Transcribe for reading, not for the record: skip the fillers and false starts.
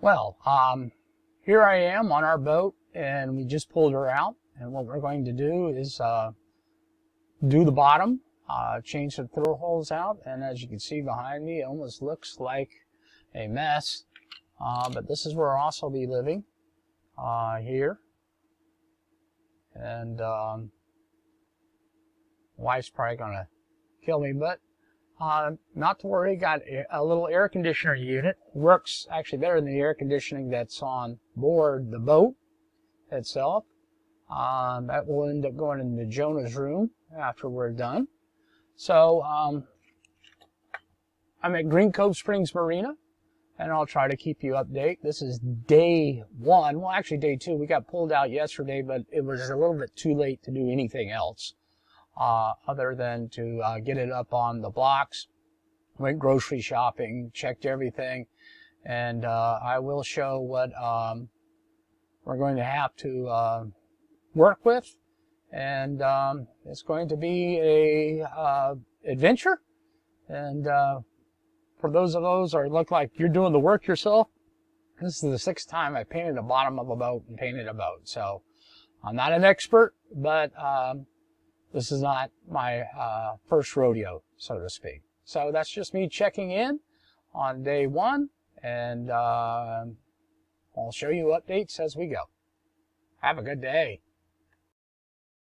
Well, here I am on our boat, and we just pulled her out. And what we're going to do is do the bottom, change the throw holes out, and as you can see behind me, it almost looks like a mess. But this is where I'll also be living here. And wife's probably gonna kill me, but not to worry. Got a little air conditioner unit. Works actually better than the air conditioning that's on board the boat itself. That will end up going into Jonah's room after we're done. So I'm at Green Cove Springs Marina, and I'll try to keep you updated. This is day one. Well, actually day two. We got pulled out yesterday, but it was a little bit too late to do anything else other than to get it up on the blocks. Went grocery shopping, checked everything, and I will show what we're going to have to work with. And it's going to be a adventure. And for those of those that look like you're doing the work yourself, this is the 6th time I painted the bottom of a boat and painted a boat. So I'm not an expert, but this is not my first rodeo, so to speak. So that's just me checking in on day one, and I'll show you updates as we go. Have a good day.